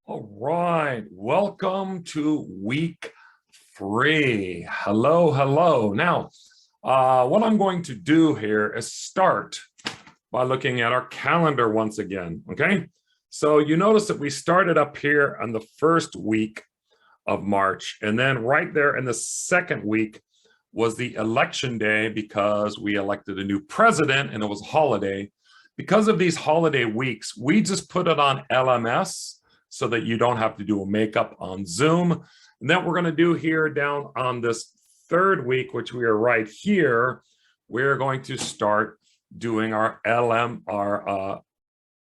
All right, welcome to week 3. Hello, hello. Now, what I'm going to do here is start by looking at our calendar once again, okay? So you notice that we started up here on the first week of March, and then right there in the second week was the election day because we elected a new president and it was a holiday. Because of these holiday weeks, we just put it on LMS so that you don't have to do a makeup on Zoom. And then we're going to do here down on this third week, which we are right here, we're going to start doing our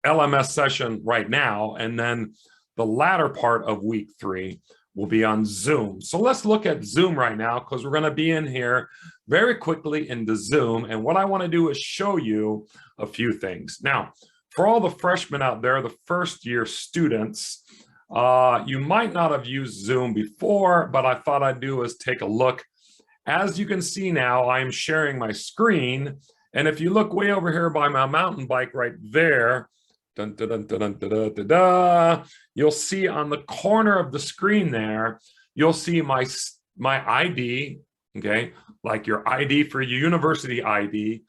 LMS session right now. And then the latter part of week 3 will be on Zoom. So let's look at Zoom right now because we're going to be in here very quickly into Zoom. And what I want to do is show you a few things. Now, for all the freshmen out there, the first year students, you might not have used Zoom before, but I thought I'd do is take a look. As you can see now, I'm sharing my screen. And if you look way over here by my mountain bike right there, dun, dun, dun, dun, dun, dun, dun, dun, you'll see on the corner of the screen there, you'll see my ID, okay, like your ID for your university ID.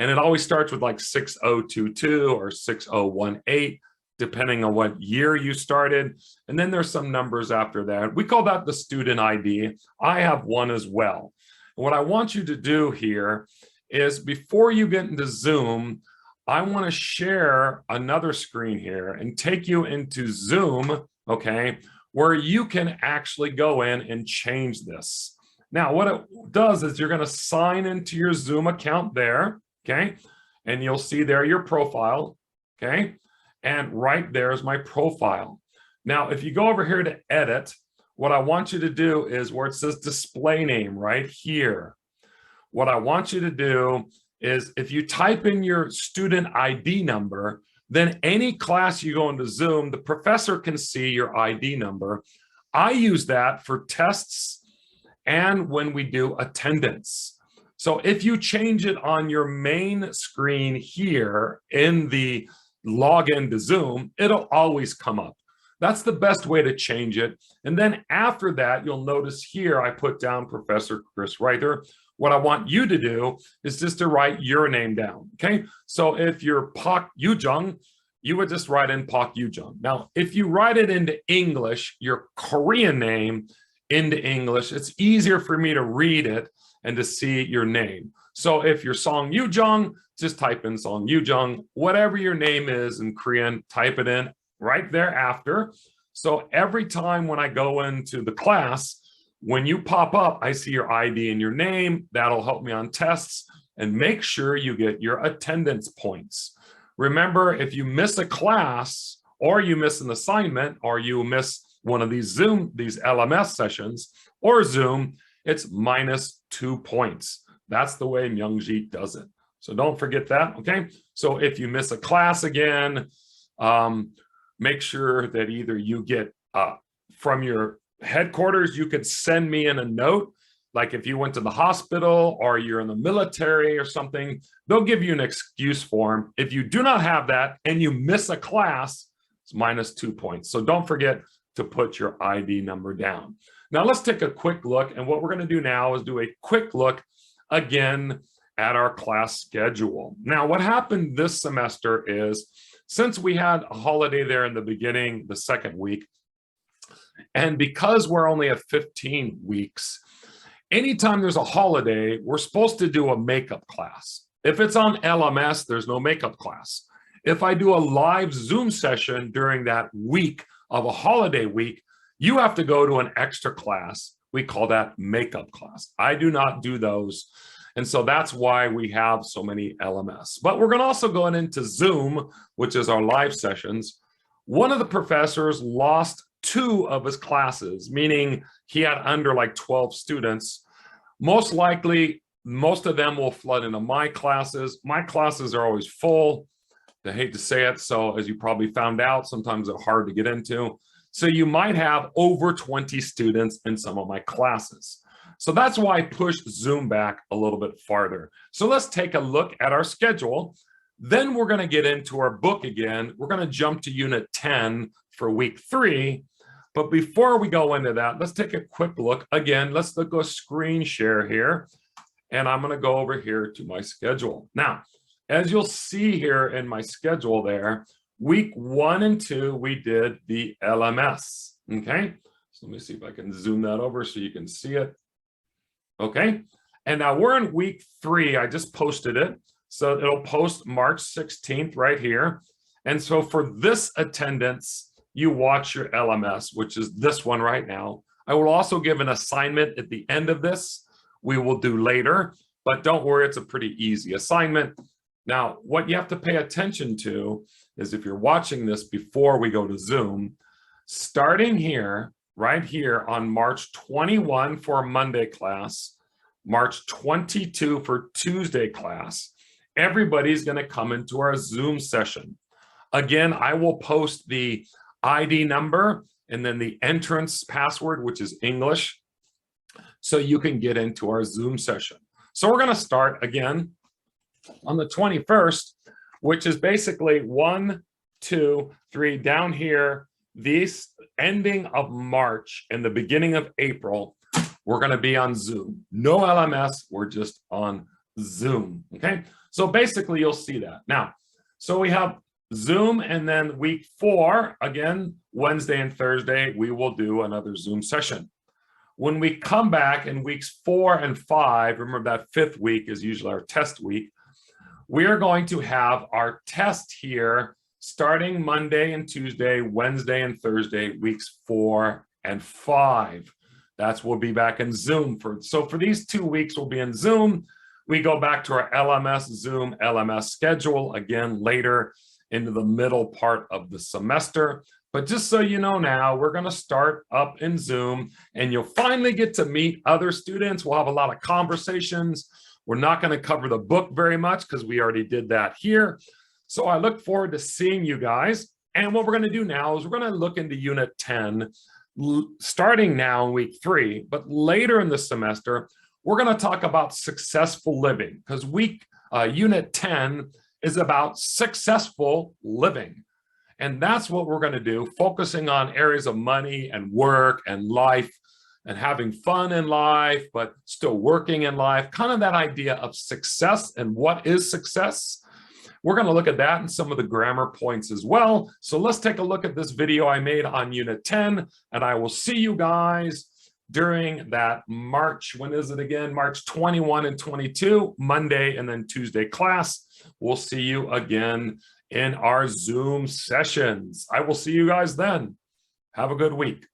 And it always starts with like 6022 or 6018, depending on what year you started. And then there's some numbers after that. We call that the student ID. I have one as well. And what I want you to do here is before you get into Zoom, I want to share another screen here and take you into Zoom, okay, where you can actually go in and change this. Now, what it does is you're going to sign into your Zoom account there, okay, and you'll see there your profile, okay, and right there is my profile. Now, if you go over here to edit, what I want you to do is where it says display name right here, what I want you to do is if you type in your student ID number, then any class you go into Zoom, the professor can see your ID number. I use that for tests and when we do attendance. So if you change it on your main screen here in the login to Zoom, it'll always come up. That's the best way to change it. And then after that, you'll notice here, I put down Professor Chris Reither. What I want you to do is just to write your name down, okay? So if you're Park Yoo-jung, you would just write in Park Yoo-jung. Now, if you write it into English, your Korean name into English, it's easier for me to read it and to see your name. So if you're Song Yoo-jung, just type in Song Yoo-jung. Whatever your name is in Korean, type it in right thereafter. So every time when I go into the class, when you pop up, I see your ID and your name. That'll help me on tests and make sure you get your attendance points. Remember, if you miss a class or you miss an assignment or you miss one of these LMS sessions or Zoom, it's -2 points. That's the way Myungji does it. So don't forget that, okay? So if you miss a class again, make sure that either you get from your headquarters, you could send me in a note, like if you went to the hospital or you're in the military or something, they'll give you an excuse form. If you do not have that and you miss a class, it's -2 points. So don't forget to put your ID number down. Now let's take a quick look. And what we're going to do now is do a quick look again at our class schedule. Now, what happened this semester is since we had a holiday there in the beginning, the second week, and because we're only at 15 weeks, anytime there's a holiday, we're supposed to do a makeup class. If it's on LMS, there's no makeup class. If I do a live Zoom session during that week of a holiday week, you have to go to an extra class. We call that makeup class. I do not do those. And so that's why we have so many LMS. But we're going to also go into Zoom, which is our live sessions. One of the professors lost 2 of his classes, meaning he had under like 12 students. Most likely, most of them will flood into my classes. My classes are always full. I hate to say it. So as you probably found out, sometimes they're hard to get into. So you might have over 20 students in some of my classes. So that's why I pushed Zoom back a little bit farther. So let's take a look at our schedule Then we're going to get into our book again. We're going to jump to Unit 10 for week 3. But before we go into that, let's take a quick look. Again, let's look at a screen share here. And I'm going to go over here to my schedule. Now, as you'll see here in my schedule there, week 1 and 2, we did the LMS. Okay, so let me see if I can zoom that over so you can see it. Okay, and now we're in week 3. I just posted it. So it'll post March 16th right here. And so for this attendance, you watch your LMS, which is this one right now. I will also give an assignment at the end of this. We will do later, but don't worry, it's a pretty easy assignment. Now, what you have to pay attention to is if you're watching this before we go to Zoom, starting here, right here on March 21 for a Monday class, March 22 for Tuesday class, everybody's going to come into our Zoom session. Again, I will post the ID number and then the entrance password, which is English, so you can get into our Zoom session. So we're going to start again on the 21st, which is basically 1, 2, 3 down here. These ending of March and the beginning of April, we're going to be on Zoom. No LMS, we're just on Zoom. Okay, so basically you'll see that. Now, so we have Zoom, and then week 4, again, Wednesday and Thursday, we will do another Zoom session. When we come back in weeks 4 and 5, remember that 5th week is usually our test week, we are going to have our test here starting Monday and Tuesday, Wednesday and Thursday, weeks 4 and 5. That's we'll be back in Zoom so for these 2 weeks, we'll be in Zoom. We go back to our LMS, Zoom LMS schedule again later into the middle part of the semester. But just so you know now, we're going to start up in Zoom, and you'll finally get to meet other students. We'll have a lot of conversations. We're not going to cover the book very much because we already did that here. So I look forward to seeing you guys. And what we're going to do now is we're going to look into Unit 10, starting now in week 3. But later in the semester, we're going to talk about successful living, because Unit 10 is about successful living. And that's what we're going to do, focusing on areas of money and work and life and having fun in life, but still working in life, kind of that idea of success and what is success. We're going to look at that and some of the grammar points as well. So let's take a look at this video I made on Unit 10, and I will see you guys during that March, when is it again? March 21 and 22, Monday and then Tuesday class. We'll see you again in our Zoom sessions. I will see you guys then. Have a good week.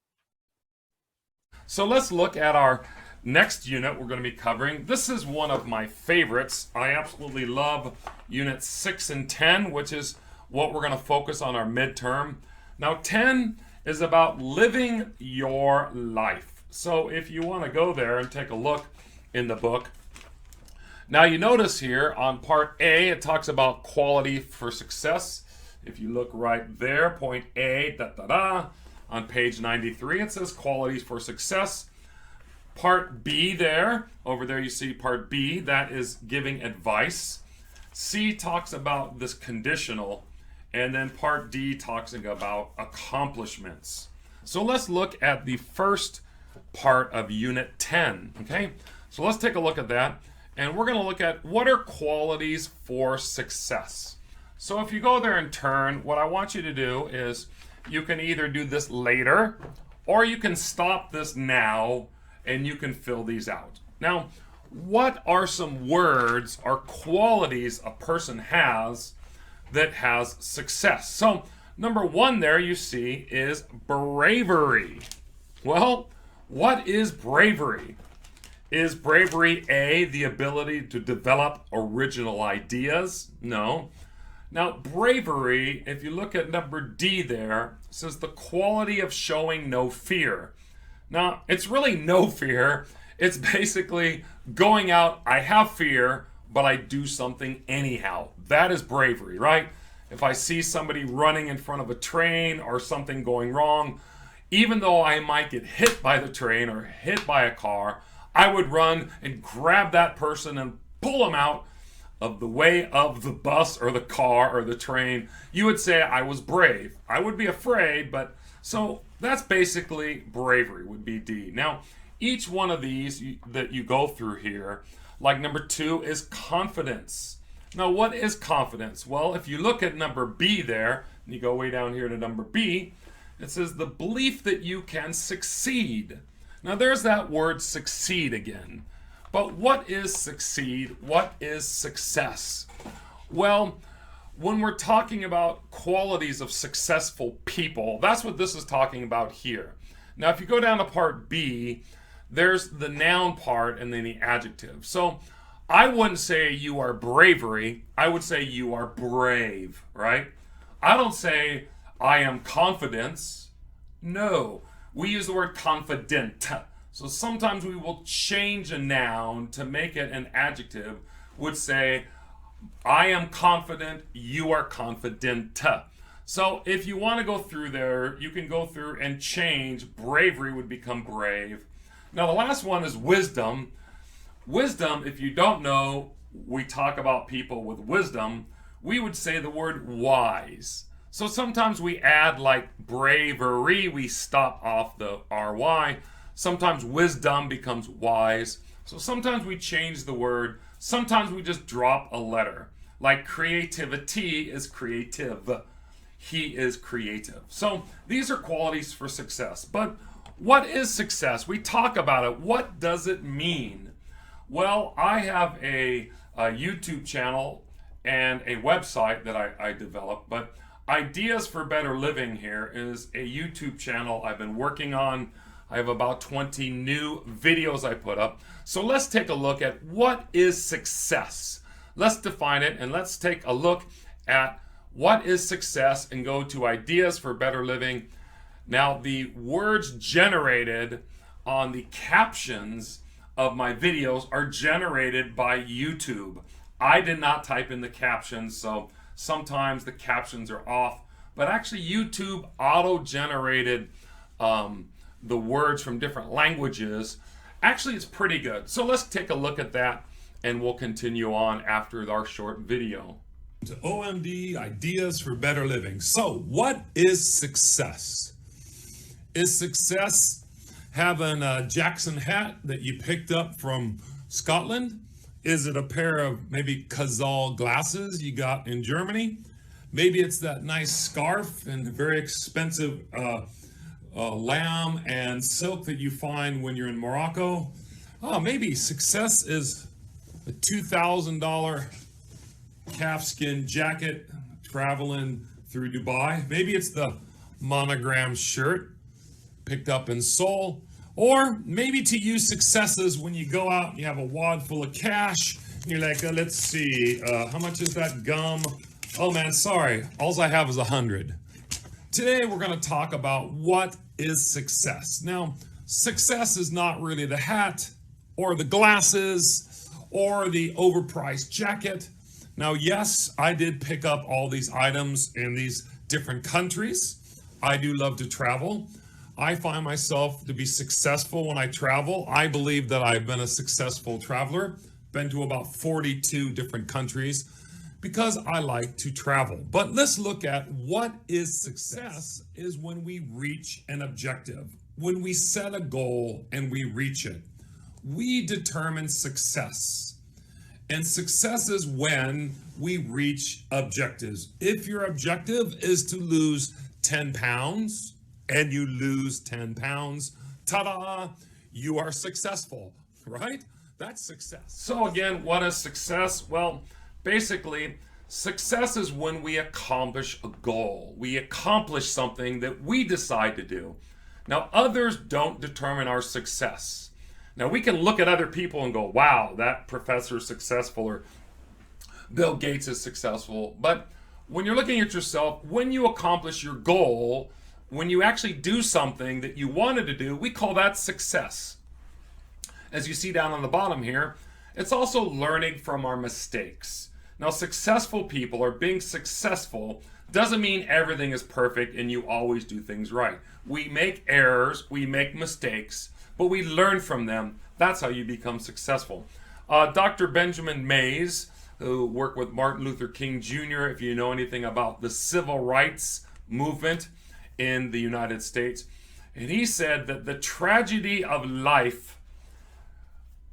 So let's look at our next unit we're going to be covering. This is one of my favorites. I absolutely love Units 6 and 10, which is what we're going to focus on our midterm. Now 10 is about living your life. So if you want to go there and take a look in the book. Now you notice here on part A, it talks about quality for success. If you look right there, point A, on page 93, it says qualities for success. Part B there, over there you see part B, that is giving advice. C talks about this conditional, and then part D talks about accomplishments. So let's look at the first part of Unit 10, okay? So let's take a look at that. And we're going to look at what are qualities for success. So if you go there and turn, what I want you to do is you can either do this later or you can stop this now and you can fill these out. Now, what are some words or qualities a person has that has success? So number 1 there you see is bravery. Well, what is bravery? Is bravery A, the ability to develop original ideas? No. Now, bravery, if you look at number D there, says the quality of showing no fear. Now, it's really no fear. It's basically going out, I have fear, but I do something anyhow. That is bravery, right? If I see somebody running in front of a train or something going wrong, even though I might get hit by the train or hit by a car, I would run and grab that person and pull them out of the way of the bus or the car or the train, you would say I was brave. I would be afraid, but so that's basically bravery would be D. Now, each one of these that you go through here, like number 2 is confidence. Now, what is confidence? Well, if you look at number B there, and you go way down here to number B, it says the belief that you can succeed. Now, there's that word succeed again. But what is succeed? What is success? Well, when we're talking about qualities of successful people, that's what this is talking about here. Now, if you go down to part B, there's the noun part and then the adjective. So I wouldn't say you are bravery. I would say you are brave, right? I don't say I am confidence. No, we use the word confident. So sometimes we will change a noun to make it an adjective, would say, I am confident, you are confident. So if you want to go through there, you can go through and change. Bravery would become brave. Now the last one is wisdom. Wisdom, if you don't know, we talk about people with wisdom, we would say the word wise. So sometimes we add like bravery, we stop off the RY. Sometimes wisdom becomes wise. So sometimes we change the word. Sometimes we just drop a letter. Like creativity is creative. He is creative. So these are qualities for success. But what is success? We talk about it. What does it mean? Well, I have a YouTube channel and a website that I developed. But Ideas for Better Living here is a YouTube channel I've been working on. I have about 20 new videos I put up. So let's take a look at what is success. Let's define it and let's take a look at what is success and go to Ideas for Better Living. Now, the words generated on the captions of my videos are generated by YouTube. I did not type in the captions, so sometimes the captions are off. But actually, YouTube auto-generated the words from different languages. Actually, it's pretty good. So let's take a look at that and we'll continue on after our short video. To OMD, Ideas for Better Living. So what is success? Is success having a Jackson hat that you picked up from Scotland? Is it a pair of maybe Cazal glasses you got in Germany? Maybe it's that nice scarf and very expensive lamb and silk that you find when you're in Morocco. Oh, maybe success is a $2,000 calfskin jacket traveling through Dubai. Maybe it's the monogram shirt picked up in Seoul. Or maybe to you, successes when you go out and you have a wad full of cash. And you're like, let's see, how much is that gum? Oh man, sorry, all I have is 100. Today we're going to talk about what is success. Now, success is not really the hat or the glasses or the overpriced jacket. Now, yes, I did pick up all these items in these different countries. I do love to travel. I find myself to be successful when I travel. I believe that I've been a successful traveler, been to about 42 different countries because I like to travel. But let's look at what is success is when we reach an objective. When we set a goal and we reach it, we determine success. And success is when we reach objectives. If your objective is to lose 10 pounds and you lose 10 pounds, ta-da, you are successful, right? That's success. So again, what is success? Well, basically, success is when we accomplish a goal. We accomplish something that we decide to do. Now, others don't determine our success. Now, we can look at other people and go, wow, that professor is successful, or Bill Gates is successful. But when you're looking at yourself, when you accomplish your goal, when you actually do something that you wanted to do, we call that success. As you see down on the bottom here, it's also learning from our mistakes. Now, successful people or being successful doesn't mean everything is perfect and you always do things right. We make errors, we make mistakes, but we learn from them. That's how you become successful. Dr. Benjamin Mays who worked with Martin Luther King Jr., if you know anything about the civil rights movement in the United States. And he said that the tragedy of life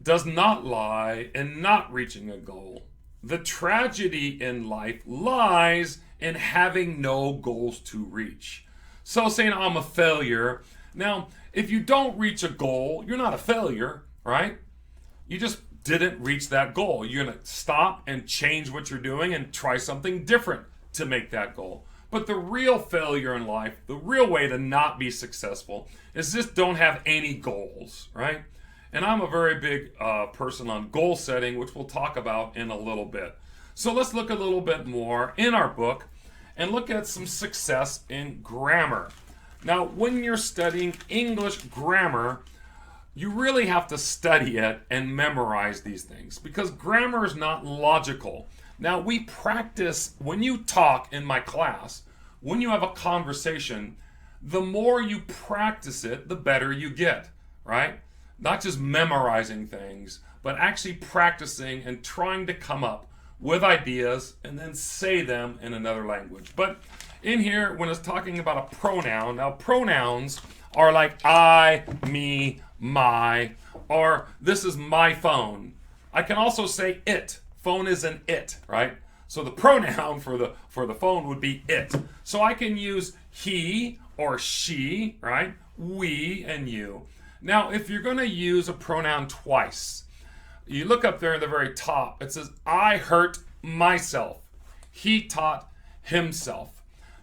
does not lie in not reaching a goal. The tragedy in life lies in having no goals to reach. So saying I'm a failure. Now, if you don't reach a goal, you're not a failure, right? You just didn't reach that goal. You're going to stop and change what you're doing and try something different to make that goal. But the real failure in life, the real way to not be successful, is just don't have any goals, right? And I'm a very big person on goal setting, which we'll talk about in a little bit. So let's look a little bit more in our book and look at some success in grammar. Now, when you're studying English grammar, you really have to study it and memorize these things because grammar is not logical. Now, we practice, when you talk in my class, when you have a conversation, the more you practice it, the better you get, right? Not just memorizing things, but actually practicing and trying to come up with ideas and then say them in another language. But in here, when it's talking about a pronoun, now pronouns are like I, me, my, or this is my phone. I can also say it. Phone is an it, right? So the pronoun for the phone would be it. So I can use he or she, right? We and you. Now, if you're going to use a pronoun twice, you look up there at the very top. It says, I hurt myself. He taught himself.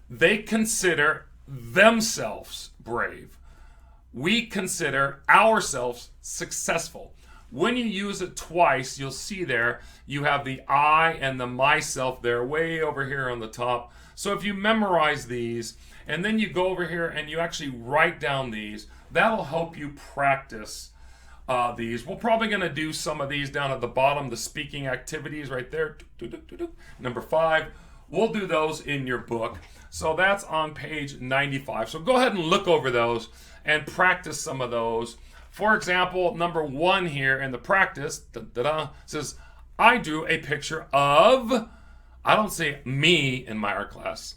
They consider themselves brave. We consider ourselves successful. When you use it twice, you'll see there you have the I and the myself there way over here on the top. So if you memorize these and then you go over here and you actually write down these, that'll help you practice these. We're probably going to do some of these down at the bottom, the speaking activities right there. Number 5. We'll do those in your book. So that's on page 95. So go ahead and look over those and practice some of those. For example, number 1 here in the practice says, I drew a picture of, I don't say me in my art class.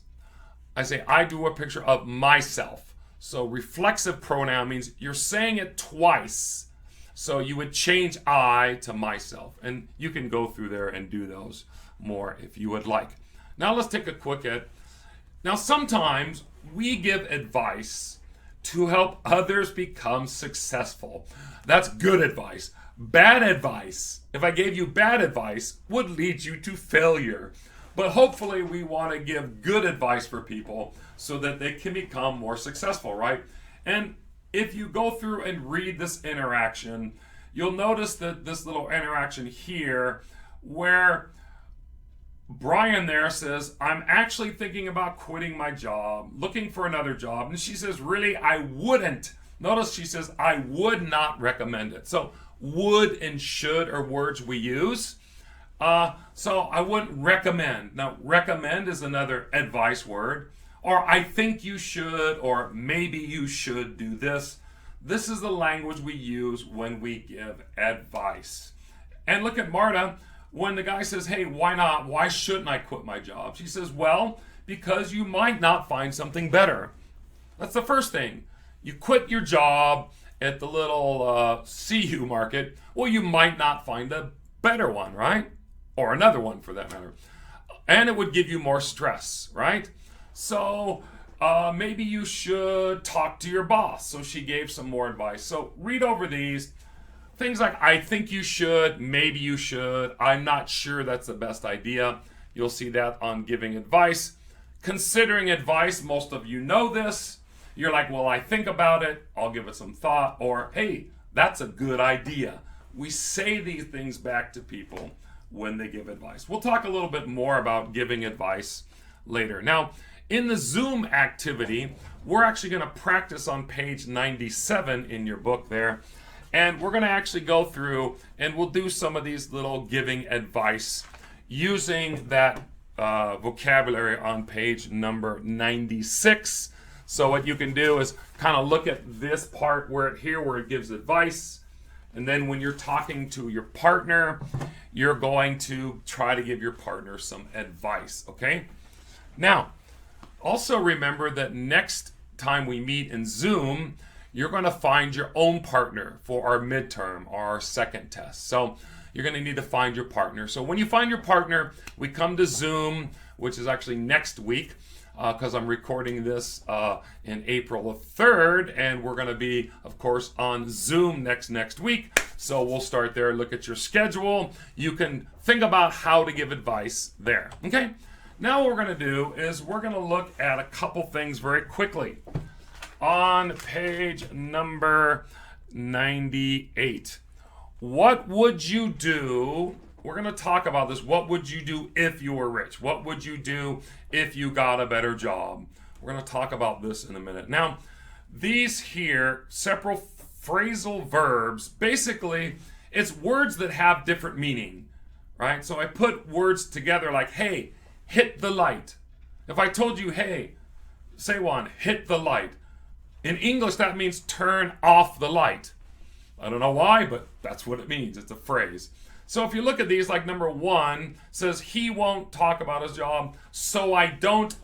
I say I drew a picture of myself. So reflexive pronoun means you're saying it twice. So you would change I to myself. And you can go through there and do those more if you would like. Now let's take a quick look. Now sometimes we give advice to help others become successful. That's good advice. Bad advice, if I gave you bad advice, would lead you to failure. But hopefully we want to give good advice for people so that they can become more successful, right? And if you go through and read this interaction, you'll notice that this little interaction here where Brian there says, I'm actually thinking about quitting my job, looking for another job. And she says, really, I wouldn't. Notice she says, I would not recommend it. So would and should are words we use. So I wouldn't recommend. Now, recommend is another advice word. Or I think you should, or maybe you should do this. This is the language we use when we give advice. And look at Marta. When the guy says, hey, why not? Why shouldn't I quit my job? She says, well, because you might not find something better. That's the first thing. You quit your job at the little CU market. Well, you might not find a better one, right? Or another one for that matter. And it would give you more stress, right? So maybe you should talk to your boss. So she gave some more advice. So read over these. Things like, I think you should, maybe you should, I'm not sure that's the best idea. You'll see that on giving advice. Considering advice, most of you know this. You're like, well, I think about it, I'll give it some thought, or, hey, that's a good idea. We say these things back to people when they give advice. We'll talk a little bit more about giving advice later. Now, in the Zoom activity, we're actually going to practice on page 97 in your book there. And we're going to actually go through and we'll do some of these little giving advice using that vocabulary on page number 96. So what you can do is kind of look at this part where it gives advice. And then when you're talking to your partner, you're going to try to give your partner some advice, okay? Now, also remember that next time we meet in Zoom, you're going to find your own partner for our midterm or our second test. So you're going to need to find your partner. So when you find your partner, we come to Zoom, which is actually next week, because I'm recording this in April 3rd, and we're going to be, of course, on Zoom next week. So we'll start there, look at your schedule. You can think about how to give advice there, okay? Now what we're going to do is we're going to look at a couple things very quickly. On page number 98, what would you do? We're going to talk about this. What would you do if you were rich? What would you do if you got a better job? We're going to talk about this in a minute. Now, these here, several phrasal verbs, basically, it's words that have different meaning, right? So I put words together like, hey, hit the light. If I told you, hey, say one, hit the light. In English, that means turn off the light. I don't know why, but that's what it means. It's a phrase. So if you look at these, like number 1 says, he won't talk about his job, so I don't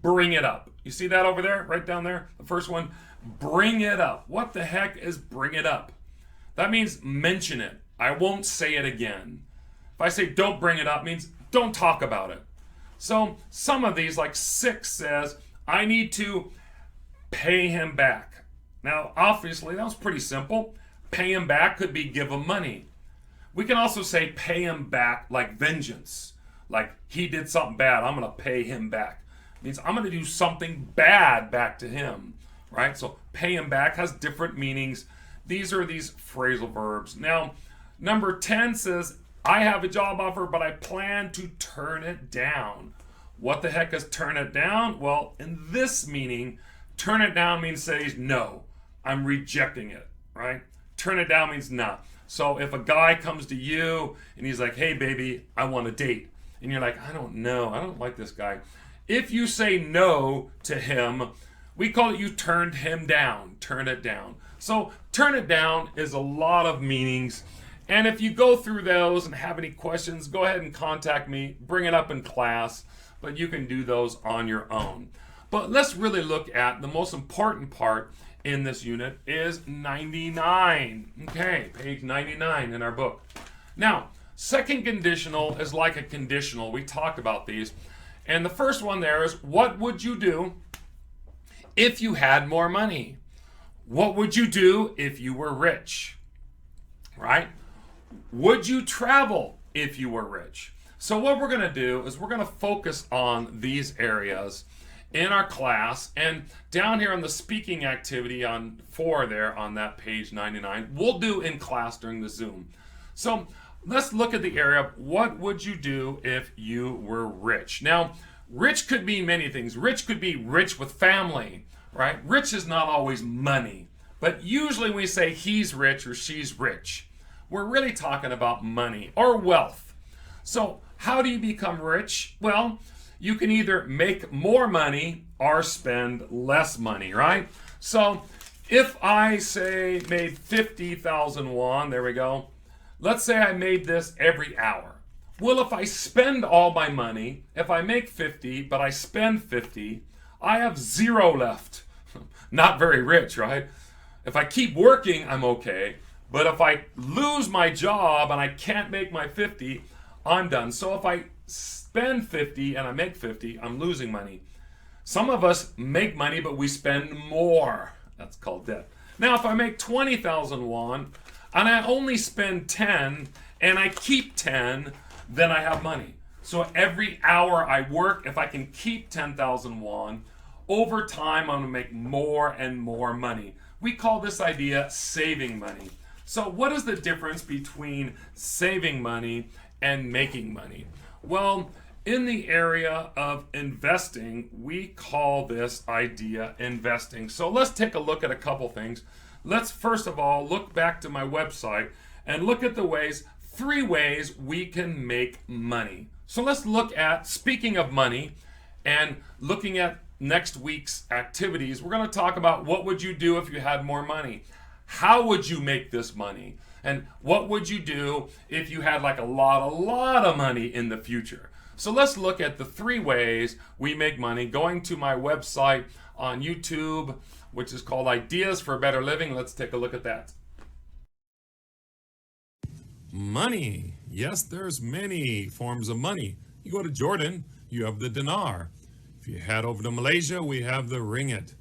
bring it up. You see that over there, right down there? The first one, bring it up. What the heck is bring it up? That means mention it. I won't say it again. If I say don't bring it up, it means don't talk about it. So some of these, like 6 says, I need to pay him back. Now, obviously, that was pretty simple. Pay him back could be give him money. We can also say pay him back like vengeance. Like he did something bad, I'm going to pay him back. It means I'm going to do something bad back to him, right? So pay him back has different meanings. These are these phrasal verbs. Now, number 10 says, I have a job offer, but I plan to turn it down. What the heck is turn it down? Well, in this meaning, turn it down means say no. I'm rejecting it, right? Turn it down means not. So if a guy comes to you and he's like, hey, baby, I want a date. And you're like, I don't know. I don't like this guy. If you say no to him, we call it you turned him down. Turn it down. So turn it down is a lot of meanings. And if you go through those and have any questions, go ahead and contact me. Bring it up in class. But you can do those on your own. But let's really look at the most important part in this unit is 99. Okay, page 99 in our book. Now, second conditional is like a conditional. We talked about these. And the first one there is, what would you do if you had more money? What would you do if you were rich? Right? Would you travel if you were rich? So what we're going to do is we're going to focus on these areas in our class, and down here on the speaking activity on 4 there on that page 99, we'll do in class during the Zoom. So let's look at the area of what would you do if you were rich. Now, rich could be many things. Rich could be rich with family, right? Rich is not always money, but usually we say he's rich or she's rich. We're really talking about money or wealth. So how do you become rich? Well, you can either make more money or spend less money, right? So if I say made 50,000 won, there we go. Let's say I made this every hour. Well, if I spend all my money, if I make 50, but I spend 50, I have 0 left. Not very rich, right? If I keep working, I'm okay. But if I lose my job and I can't make my 50, I'm done. So if I spend 50 and I make 50, I'm losing money. Some of us make money, but we spend more. That's called debt. Now, if I make 20,000 won and I only spend 10 and I keep 10, then I have money. So every hour I work, if I can keep 10,000 won, over time I'm going to make more and more money. We call this idea saving money. So what is the difference between saving money and making money? Well, in the area of investing, we call this idea investing. So let's take a look at a couple things. Let's first of all look back to my website and look at the 3 ways we can make money. So let's look at, speaking of money, and looking at next week's activities, we're going to talk about what would you do if you had more money. how would you make this money? And what would you do if you had like a lot of money in the future? So let's look at the 3 ways we make money. Going to my website on YouTube, which is called Ideas for a Better Living. Let's take a look at that. Money. Yes, there's many forms of money. You go to Jordan, you have the dinar. If you head over to Malaysia, we have the ringgit.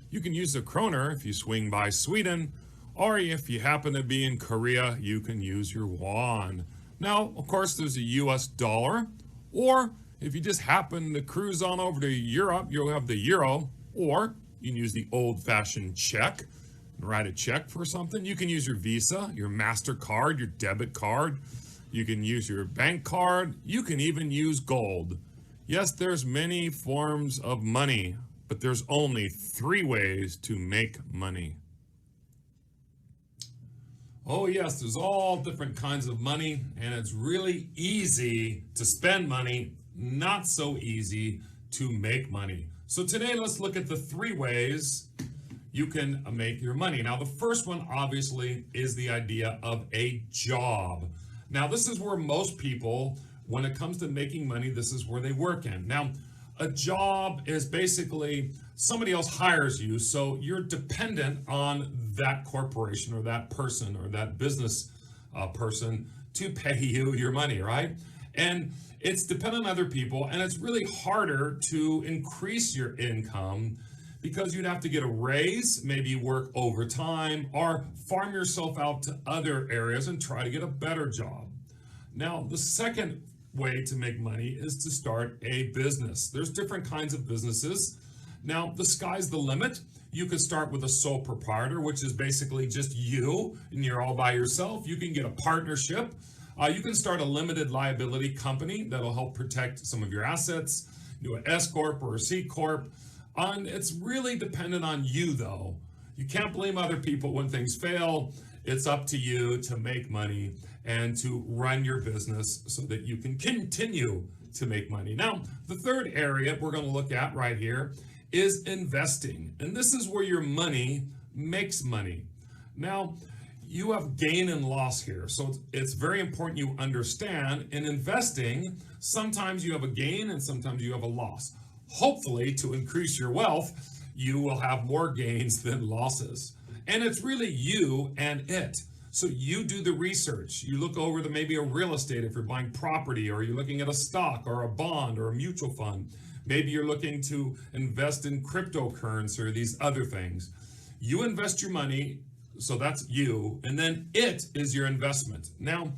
You can use the kroner if you swing by Sweden, or if you happen to be in Korea, you can use your won. Now, of course, there's a US dollar, or if you just happen to cruise on over to Europe, you'll have the euro, or you can use the old-fashioned check and write a check for something. You can use your Visa, your MasterCard, your debit card. You can use your bank card. You can even use gold. Yes, there's many forms of money, but there's only 3 ways to make money. Oh yes, there's all different kinds of money, and it's really easy to spend money, not so easy to make money. So today let's look at the 3 ways you can make your money. Now the first one obviously is the idea of a job. Now this is where most people, when it comes to making money, this is where they work in. Now a job is basically somebody else hires you, so you're dependent on that corporation or that person or that business person to pay you your money, right? And it's dependent on other people, and it's really harder to increase your income because you'd have to get a raise, maybe work overtime, or farm yourself out to other areas and try to get a better job. Now, the second way to make money is to start a business. There's different kinds of businesses. Now, the sky's the limit. You could start with a sole proprietor, which is basically just you, and you're all by yourself. You can get a partnership. You can start a limited liability company that'll help protect some of your assets, do an S Corp or a C Corp. And it's really dependent on you, though. You can't blame other people when things fail. It's up to you to make money and to run your business so that you can continue to make money. Now, the third area we're going to look at right here is investing. And this is where your money makes money. Now, you have gain and loss here. So it's very important you understand in investing, sometimes you have a gain and sometimes you have a loss. Hopefully, to increase your wealth, you will have more gains than losses. And it's really you and it. So you do the research. You look over maybe a real estate if you're buying property, or you're looking at a stock or a bond or a mutual fund. Maybe you're looking to invest in cryptocurrency or these other things. You invest your money, so that's you, and then it is your investment. Now,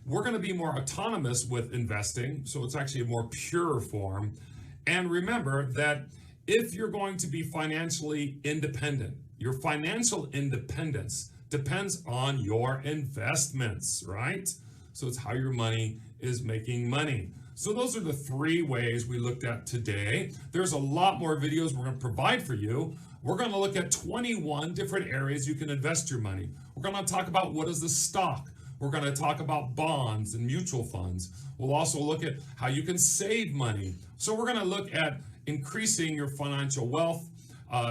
we're going to be more autonomous with investing, so it's actually a more pure form. And remember that if you're going to be financially independent, your financial independence depends on your investments, right? So it's how your money is making money. So those are the 3 ways we looked at today. There's a lot more videos we're going to provide for you. We're going to look at 21 different areas you can invest your money. We're going to talk about what is the stock. We're going to talk about bonds and mutual funds. We'll also look at how you can save money. So we're going to look at increasing your financial wealth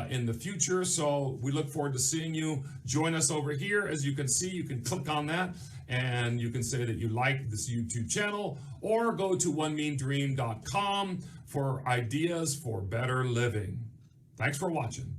in the future. So we look forward to seeing you. Join us over here. As you can see, you can click on that and you can say that you like this YouTube channel, or go to onemeandream.com for ideas for better living. Thanks for watching.